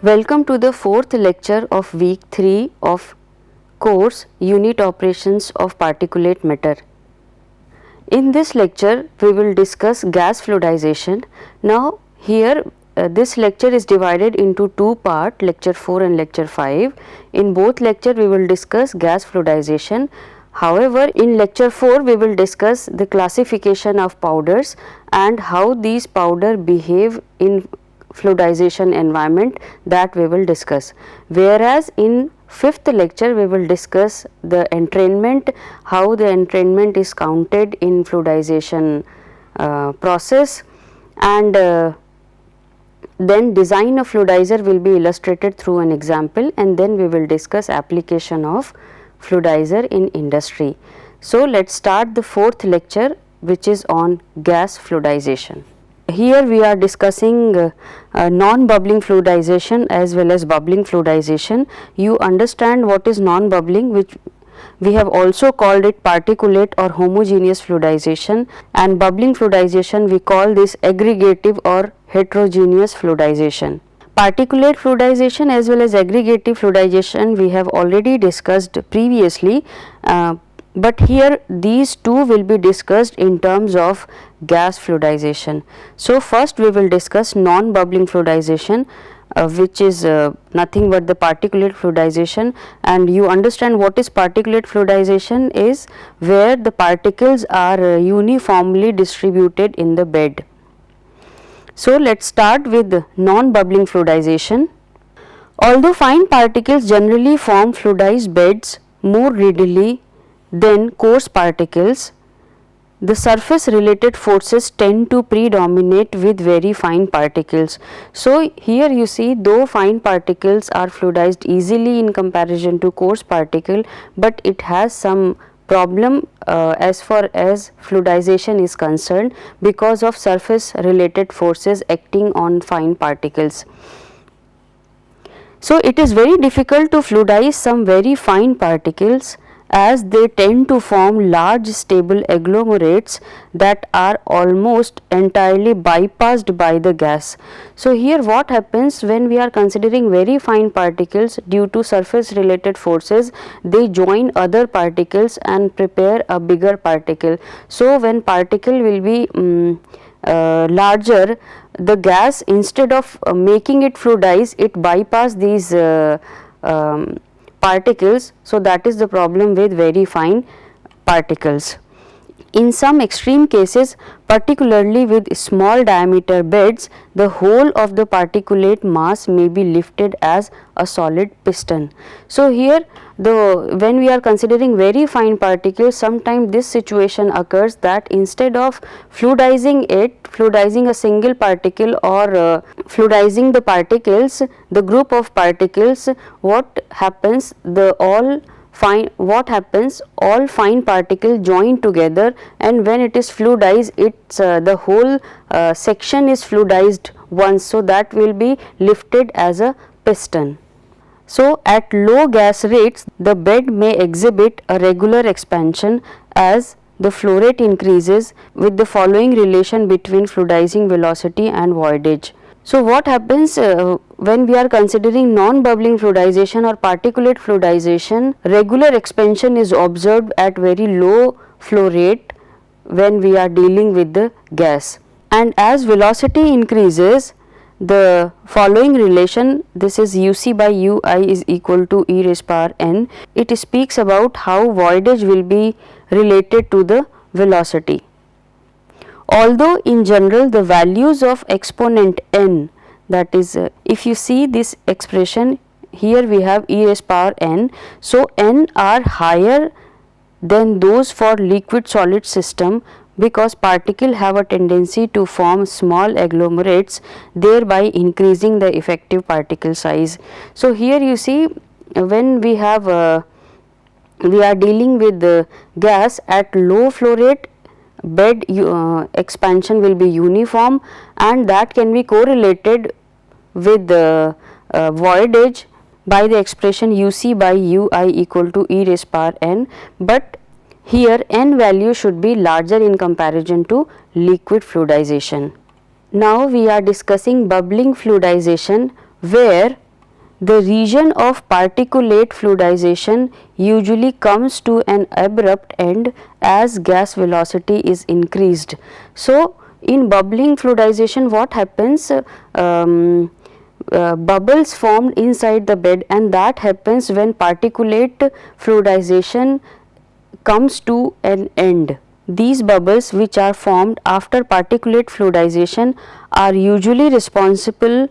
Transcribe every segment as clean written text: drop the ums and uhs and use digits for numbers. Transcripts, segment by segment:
Welcome to the fourth lecture of week 3 of course Unit Operations of Particulate Matter. In this lecture we will discuss gas fluidization. Now here this lecture is divided into two parts, lecture 4 and lecture 5. In both lecture we will discuss gas fluidization. However, in lecture 4 we will discuss the classification of powders and how these powder behave in fluidization environment, that we will discuss. Whereas in fifth lecture we will discuss the entrainment, how the entrainment is counted in fluidization process, and then design of fluidizer will be illustrated through an example, and then we will discuss application of fluidizer in industry. So let us start the fourth lecture, which is on gas fluidization. Here we are discussing non-bubbling fluidization as well as bubbling fluidization. You understand what is non-bubbling, which we have also called it particulate or homogeneous fluidization, and bubbling fluidization we call this aggregative or heterogeneous fluidization. Particulate fluidization as well as aggregative fluidization we have already discussed previously, but here these two will be discussed in terms of gas fluidization. So first we will discuss non-bubbling fluidization, which is nothing but the particulate fluidization, and you understand what is particulate fluidization is where the particles are uniformly distributed in the bed. So let us start with non-bubbling fluidization. Although fine particles generally form fluidized beds more readily than coarse particles, the surface related forces tend to predominate with very fine particles. So here you see, though fine particles are fluidized easily in comparison to coarse particle, but it has some problem as far as fluidization is concerned because of surface related forces acting on fine particles. So it is very difficult to fluidize some very fine particles as they tend to form large stable agglomerates that are almost entirely bypassed by the gas. So here what happens when we are considering very fine particles, due to surface related forces they join other particles and prepare a bigger particle. So when particle will be larger, the gas, instead of making it fluidize, it bypass these particles. So that is the problem with very fine particles. In some extreme cases, particularly with small diameter beds, the whole of the particulate mass may be lifted as a solid piston. So here when we are considering very fine particles, sometimes this situation occurs that instead of fluidizing a single particle or fluidizing the particles, the group of particles, what happens, all fine particles join together, and when it is fluidized, it's the whole section is fluidized once, so that will be lifted as a piston. So at low gas rates, the bed may exhibit a regular expansion as the flow rate increases with the following relation between fluidizing velocity and voidage. So what happens when we are considering non-bubbling fluidization or particulate fluidization, regular expansion is observed at very low flow rate when we are dealing with the gas, and as velocity increases, the following relation, this is UC by UI is equal to e raised power n, it speaks about how voidage will be related to the velocity. Although in general the values of exponent n, that is if you see this expression, here we have e raised power n, so n are higher than those for liquid solid system, because particles have a tendency to form small agglomerates, thereby increasing the effective particle size. So here you see, when we have we are dealing with the gas at low flow rate, bed expansion will be uniform, and that can be correlated with the voidage by the expression UC by UI equal to e raised power n, but here n value should be larger in comparison to liquid fluidization. Now we are discussing bubbling fluidization, where The region of particulate fluidization usually comes to an abrupt end as gas velocity is increased. So, in bubbling fluidization what happens? Bubbles formed inside the bed, and that happens when particulate fluidization comes to an end. These bubbles, which are formed after particulate fluidization, are usually responsible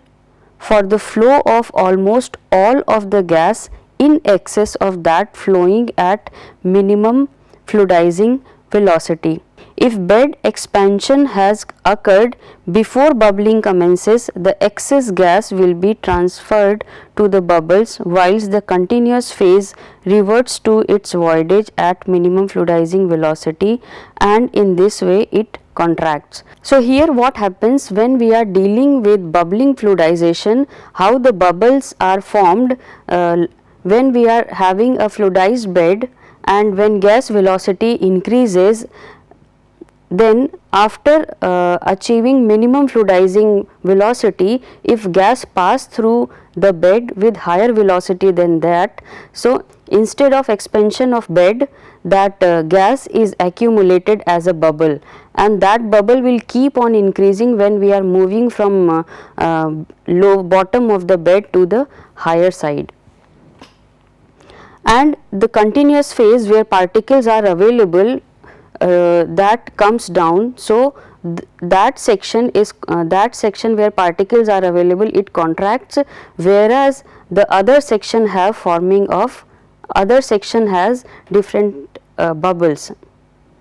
for the flow of almost all of the gas in excess of that flowing at minimum fluidizing velocity. If bed expansion has occurred before bubbling commences, the excess gas will be transferred to the bubbles whilst the continuous phase reverts to its voidage at minimum fluidizing velocity, and in this way it contracts. So, here what happens when we are dealing with bubbling fluidization, how the bubbles are formed when we are having a fluidized bed, and when gas velocity increases, then after achieving minimum fluidizing velocity, if gas pass through the bed with higher velocity than that, so instead of expansion of bed, that gas is accumulated as a bubble, and that bubble will keep on increasing when we are moving from low bottom of the bed to the higher side. And the continuous phase where particles are available, that comes down. So, that section is that section where particles are available, it contracts, whereas the other section have forming of other section has different bubbles.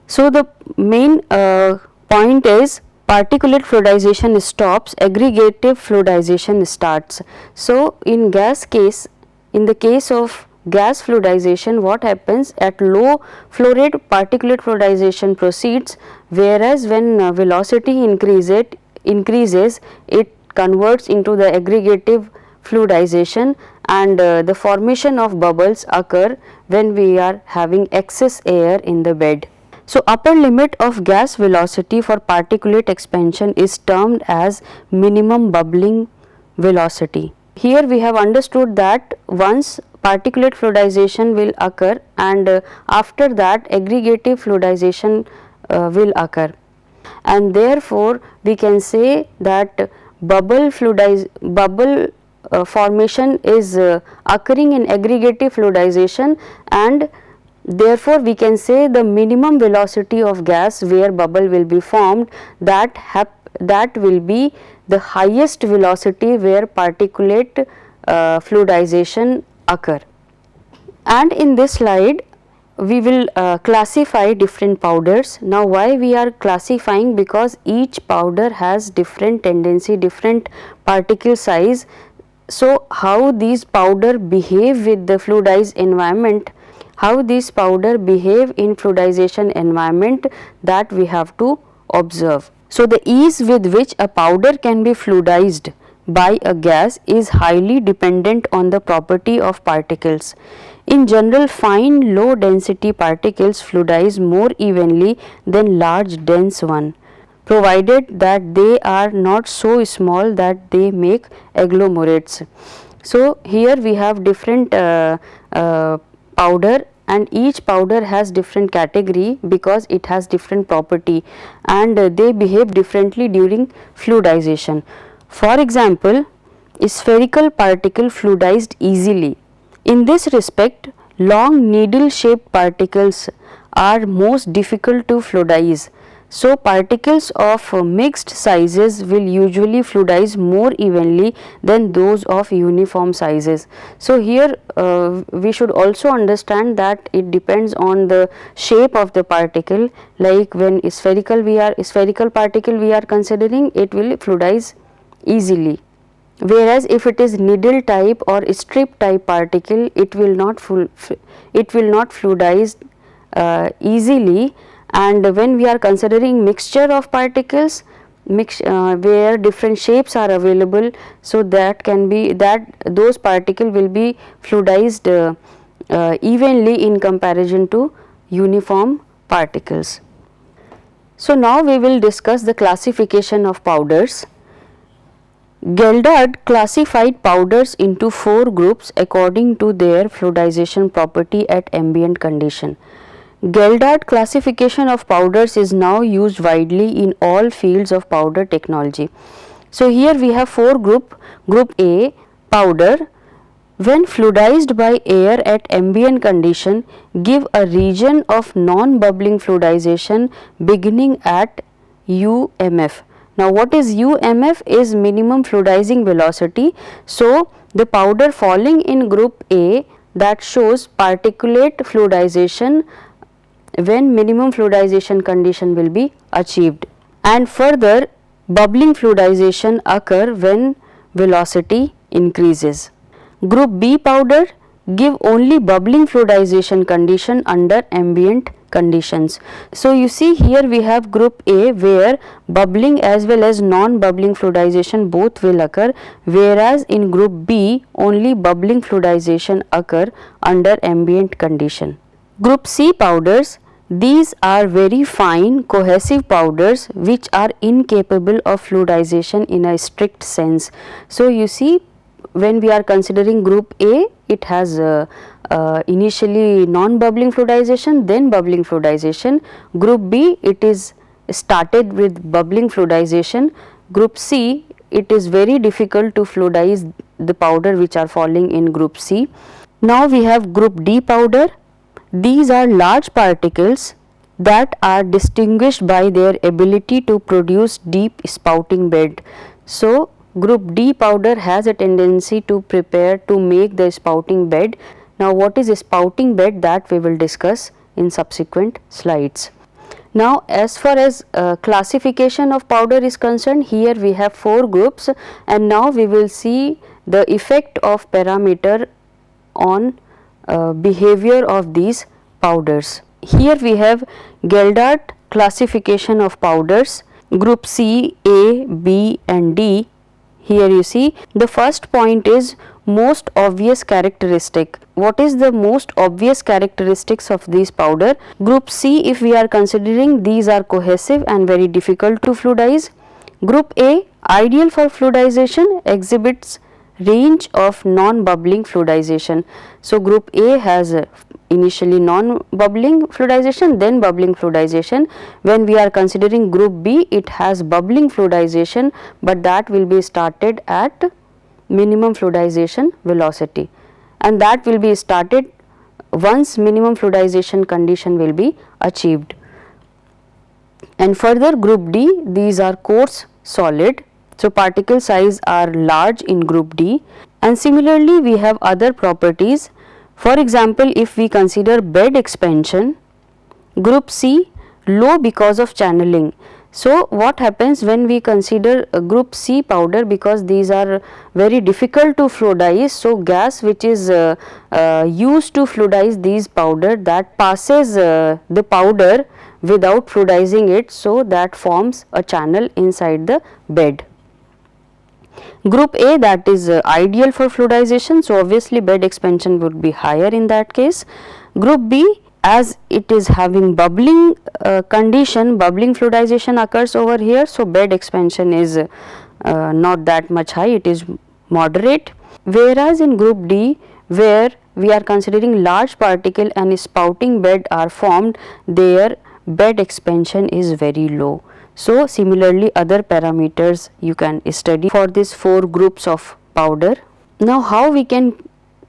So, the main point is particulate fluidization stops, aggregative fluidization starts. So, in gas case, in the case of gas fluidization, what happens? At low flow rate particulate fluidization proceeds, whereas when velocity increases it converts into the aggregative fluidization, and the formation of bubbles occur when we are having excess air in the bed. So, upper limit of gas velocity for particulate expansion is termed as minimum bubbling velocity. Here we have understood that once particulate fluidization will occur, and after that aggregative fluidization will occur, and therefore we can say that bubble formation is occurring in aggregative fluidization, and therefore we can say the minimum velocity of gas where bubble will be formed, that will be the highest velocity where particulate fluidization occur. And in this slide we will classify different powders. Now, why we are classifying? Because each powder has different tendency, different particle size. So, how these powder behave with the fluidized environment, how these powder behave in fluidization environment, that we have to observe. So, the ease with which a powder can be fluidized by a gas is highly dependent on the property of particles. In general, fine low density particles fluidize more evenly than large dense one, provided that they are not so small that they make agglomerates. So, here we have different powder, and each powder has different category because it has different property, and they behave differently during fluidization. For example, spherical particle fluidized easily. In this respect, long needle shaped particles are most difficult to fluidize. So, particles of mixed sizes will usually fluidize more evenly than those of uniform sizes. So, here we should also understand that it depends on the shape of the particle, like when spherical particle we are considering, it will fluidize easily, whereas if it is needle type or strip type particle, it will not fluidize easily. And when we are considering mixture of particles, where different shapes are available, so that can be those particles will be fluidized evenly in comparison to uniform particles. So, now we will discuss the classification of powders. Geldard classified powders into 4 groups according to their fluidization property at ambient condition. Geldard classification of powders is now used widely in all fields of powder technology. So, here we have 4 group. Group A, powder, when fluidized by air at ambient condition, give a region of non-bubbling fluidization beginning at UMF. Now, what is UMF? Is minimum fluidizing velocity. So, the powder falling in group A, that shows particulate fluidization when minimum fluidization condition will be achieved, and further bubbling fluidization occur when velocity increases. Group B powder give only bubbling fluidization condition under ambient conditions. So, you see here we have group A where bubbling as well as non-bubbling fluidization both will occur, whereas in group B only bubbling fluidization occur under ambient condition. Group C powders, these are very fine cohesive powders which are incapable of fluidization in a strict sense. So, you see when we are considering group A, it has initially non-bubbling fluidization, then bubbling fluidization. Group B, it is started with bubbling fluidization. Group C, it is very difficult to fluidize the powder which are falling in group C. Now, we have group D powder. These are large particles that are distinguished by their ability to produce deep spouting bed. So, group D powder has a tendency to prepare to make the spouting bed. Now, what is a spouting bed, that we will discuss in subsequent slides. Now, as far as classification of powder is concerned, here we have 4 groups, and now we will see the effect of parameter on behavior of these powders. Here we have Geldard classification of powders, group C, A, B and D. Here you see the first point is most obvious characteristic. What is the most obvious characteristics of these powder? Group C, if we are considering, these are cohesive and very difficult to fluidize. Group A, ideal for fluidization, exhibits range of non-bubbling fluidization. So, group A has initially non-bubbling fluidization, then bubbling fluidization. When we are considering group B, it has bubbling fluidization, but that will be started at minimum fluidization velocity, and that will be started once minimum fluidization condition will be achieved. And further group D, these are coarse solid. So, particle size are large in group D, and similarly we have other properties. For example, if we consider bed expansion, group C low because of channeling. So, what happens when we consider group C powder, because these are very difficult to fluidize. So, gas which is used to fluidize these powder, that passes the powder without fluidizing it, so that forms a channel inside the bed. Group A, that is ideal for fluidization, so obviously bed expansion would be higher in that case. Group B, as it is having bubbling condition, bubbling fluidization occurs over here, so bed expansion is not that much high, it is moderate. Whereas in group D, where we are considering large particle and spouting bed are formed, their bed expansion is very low. So, similarly other parameters you can study for these 4 groups of powder. Now, how we can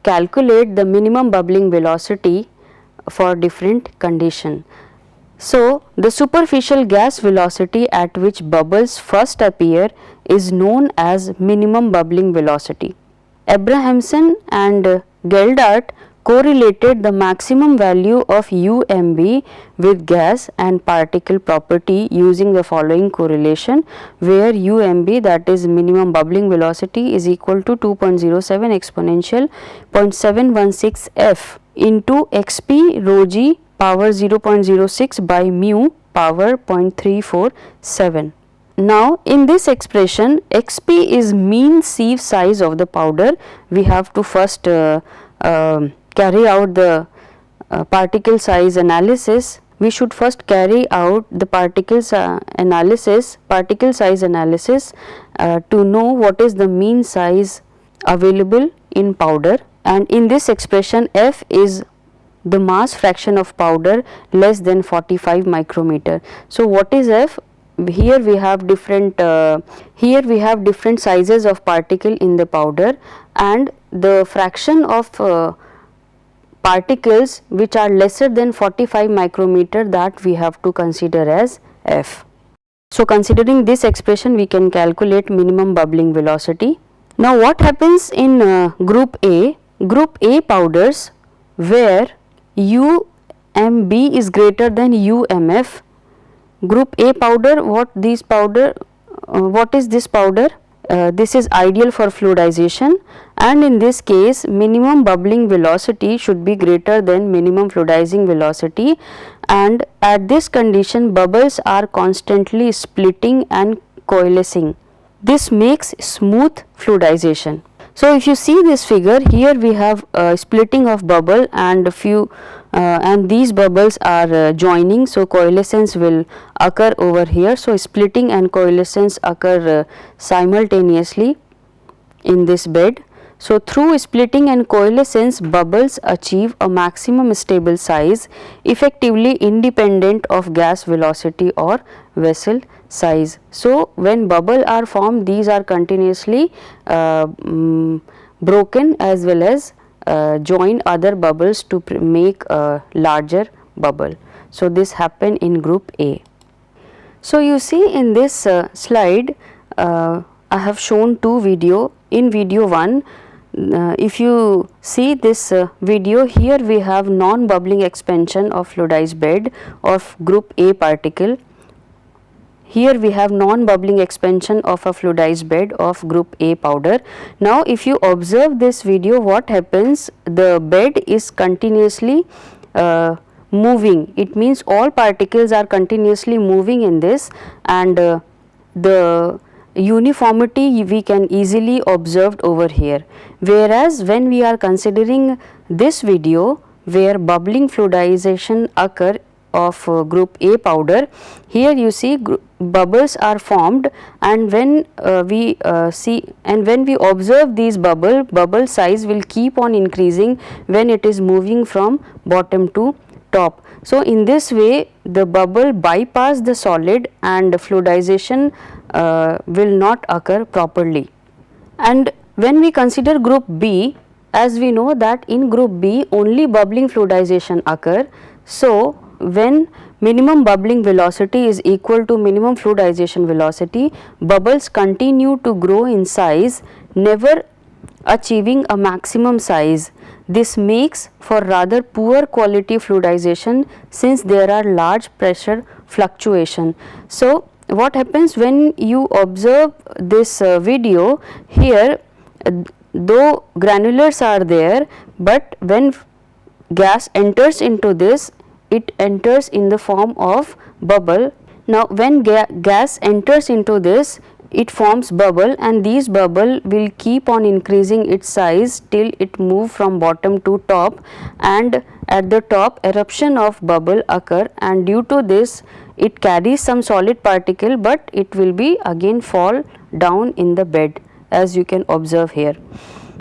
calculate the minimum bubbling velocity for different condition. So, the superficial gas velocity at which bubbles first appear is known as minimum bubbling velocity. Abrahamson and Geldard correlated the maximum value of UMB with gas and particle property using the following correlation, where UMB, that is minimum bubbling velocity, is equal to 2.07 exponential 0.716 f into xp rho g power 0.06 by mu power 0.347. Now, in this expression, xp is mean sieve size of the powder. We have to first carry out the particle size analysis we should first carry out the particle size analysis to know what is the mean size available in powder, and in this expression F is the mass fraction of powder less than 45 micrometer. So what is F? Here we have different sizes of particle in the powder, and the fraction of particles which are lesser than 45 micrometer, that we have to consider as F. So considering this expression, we can calculate minimum bubbling velocity. Now what happens in group A? Group A powders where UMB is greater than UMF. Group A powder, what is this powder? This is ideal for fluidization, and in this case minimum bubbling velocity should be greater than minimum fluidizing velocity, and at this condition bubbles are constantly splitting and coalescing. This makes smooth fluidization. So if you see this figure, here we have splitting of bubble and and these bubbles are joining, so coalescence will occur over here. So splitting and coalescence occur simultaneously in this bed. So through splitting and coalescence, bubbles achieve a maximum stable size, effectively independent of gas velocity or vessel size. So when bubble are formed, these are continuously broken as well as join other bubbles to make a larger bubble. So this happen in group A. So you see in this slide, I have shown two video. In video 1, if you see this video, here we have non-bubbling expansion of fluidized bed of group A particle. Here we have non-bubbling expansion of a fluidized bed of group A powder. Now if you observe this video, what happens? The bed is continuously moving. It means all particles are continuously moving in this, and the uniformity we can easily observed over here. Whereas when we are considering this video where bubbling fluidization occur of group A powder, here you see bubbles are formed, and when we observe these bubble size will keep on increasing when it is moving from bottom to top. So in this way the bubble bypass the solid and fluidization will not occur properly. And when we consider group B, as we know that in group B only bubbling fluidization occur. So when minimum bubbling velocity is equal to minimum fluidization velocity, bubbles continue to grow in size, never achieving a maximum size. This makes for rather poor quality fluidization since there are large pressure fluctuation. So what happens when you observe this video, here though granulars are there, but when gas enters into this, it enters in the form of bubble. Now when gas enters into this, it forms bubble, and these bubble will keep on increasing its size till it move from bottom to top, and at the top eruption of bubble occur, and due to this it carries some solid particle, but it will be again fall down in the bed, as you can observe here.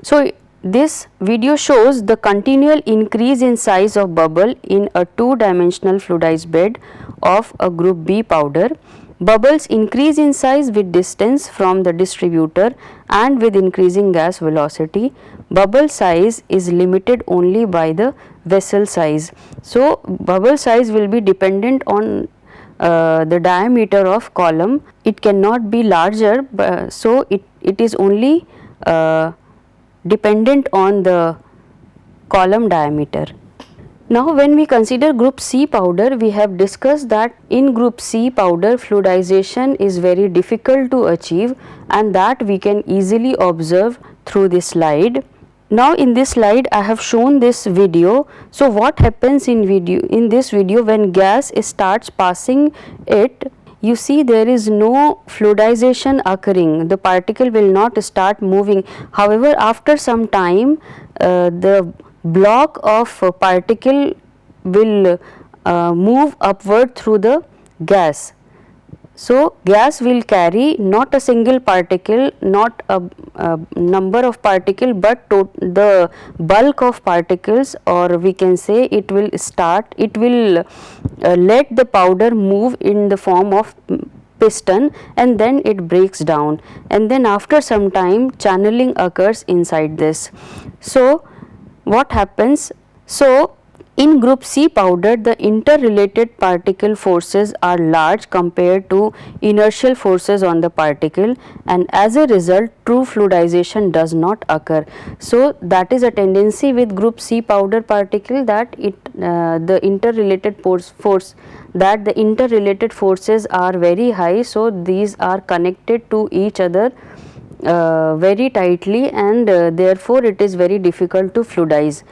So this video shows the continual increase in size of bubble in a two-dimensional fluidized bed of a group B powder. Bubbles increase in size with distance from the distributor and with increasing gas velocity. Bubble size is limited only by the vessel size. So bubble size will be dependent on the diameter of column. It cannot be larger, so it is only dependent on the column diameter. Now when we consider group C powder, we have discussed that in group C powder fluidization is very difficult to achieve, and that we can easily observe through this slide. Now in this slide I have shown this video. So what happens in this video when gas starts passing it, you see there is no fluidization occurring, the particle will not start moving. However, after some time the block of particle will move upward through the gas. So, gas will carry not a single particle, not a number of particle, but the bulk of particles, or we can say it will let the powder move in the form of piston, and then it breaks down, and then after some time channeling occurs inside this. So, what happens? So, in group C powder, the interrelated particle forces are large compared to inertial forces on the particle, and as a result true fluidization does not occur. So, that is a tendency with group C powder particle, that the interrelated forces are very high. So, these are connected to each other very tightly, and therefore it is very difficult to fluidize.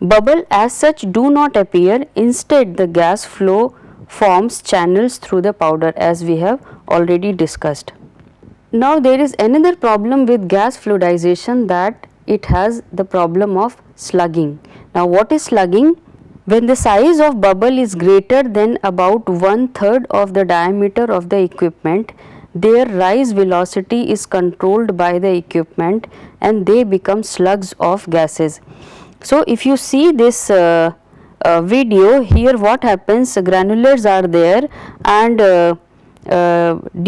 Bubble as such do not appear, instead the gas flow forms channels through the powder, as we have already discussed. Now, there is another problem with gas fluidization, that it has the problem of slugging. Now, what is slugging? When the size of bubble is greater than about 1/3 of the diameter of the equipment, their rise velocity is controlled by the equipment and they become slugs of gases. So, if you see this video here, what happens, granulars are there, and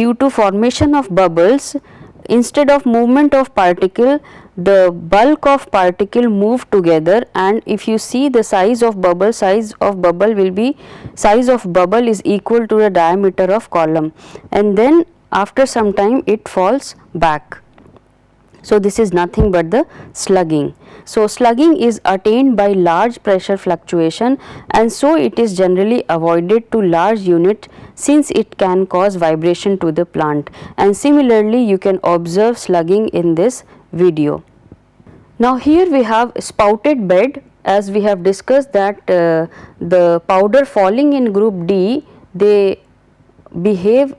due to formation of bubbles, instead of movement of particle, the bulk of particle move together, and if you see the size of bubble is equal to the diameter of column, and then after some time it falls back. So, this is nothing but the slugging. So, slugging is attained by large pressure fluctuation, and so it is generally avoided to large unit, since it can cause vibration to the plant, and similarly you can observe slugging in this video. Now, here we have spouted bed, as we have discussed that the powder falling in group D, they behave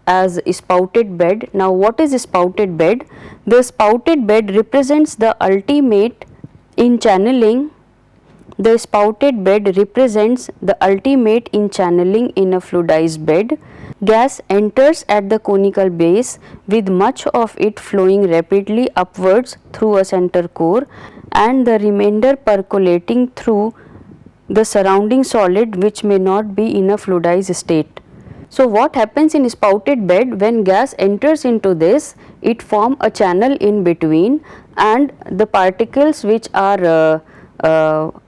as spouted bed. Now, what is a spouted bed? The spouted bed represents the ultimate in channeling. The spouted bed represents the ultimate in channeling in a fluidized bed. Gas enters at the conical base, with much of it flowing rapidly upwards through a center core, and the remainder percolating through the surrounding solid, which may not be in a fluidized state. So, what happens in spouted bed? When gas enters into this, it form a channel in between, and the particles which are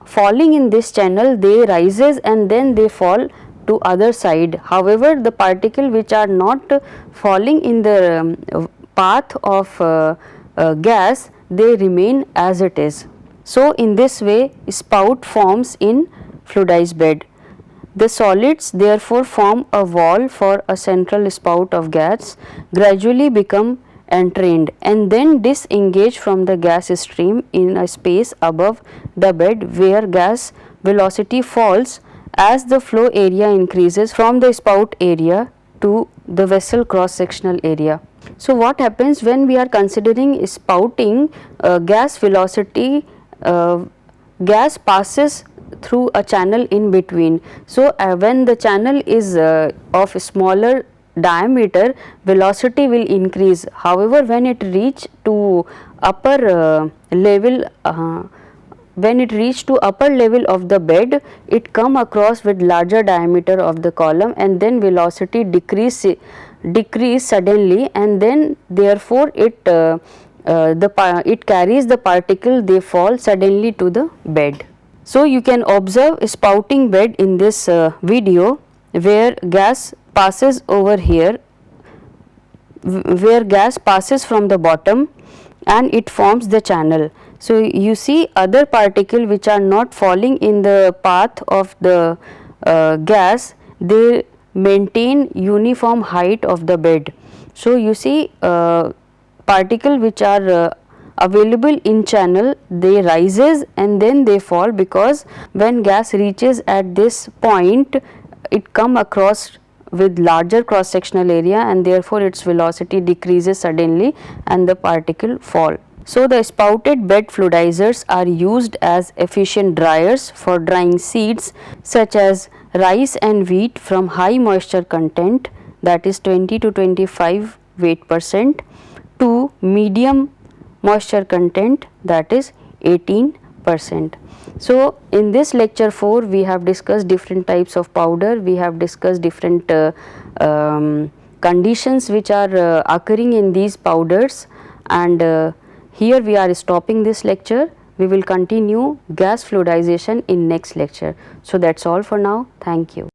falling in this channel, they rises and then they fall to other side. However, the particle which are not falling in the path of gas, they remain as it is. So, in this way spout forms in fluidized bed. The solids therefore form a wall for a central spout of gas, gradually become entrained and then disengage from the gas stream in a space above the bed, where gas velocity falls as the flow area increases from the spout area to the vessel cross sectional area. So, what happens when we are considering spouting gas velocity, gas passes through a channel in between. So, when the channel is of smaller diameter, velocity will increase. However, when it reach to upper level, of the bed, it come across with larger diameter of the column, and then velocity decrease suddenly, and then therefore it carries the particle, they fall suddenly to the bed. So, you can observe a spouting bed in this video, where gas passes over here, where gas passes from the bottom and it forms the channel. So, you see other particle which are not falling in the path of the gas, they maintain uniform height of the bed. So, you see particle which are available in channel, they rises and then they fall, because when gas reaches at this point, it come across with larger cross sectional area, and therefore its velocity decreases suddenly and the particle fall. So the spouted bed fluidizers are used as efficient dryers for drying seeds such as rice and wheat from high moisture content, that is 20 to 25 weight percent, to medium moisture content, that is 18%. So in this lecture 4 we have discussed different types of powder, we have discussed different conditions which are occurring in these powders, and here we are stopping this lecture. We will continue gas fluidization in next lecture. So that's all for now. Thank you.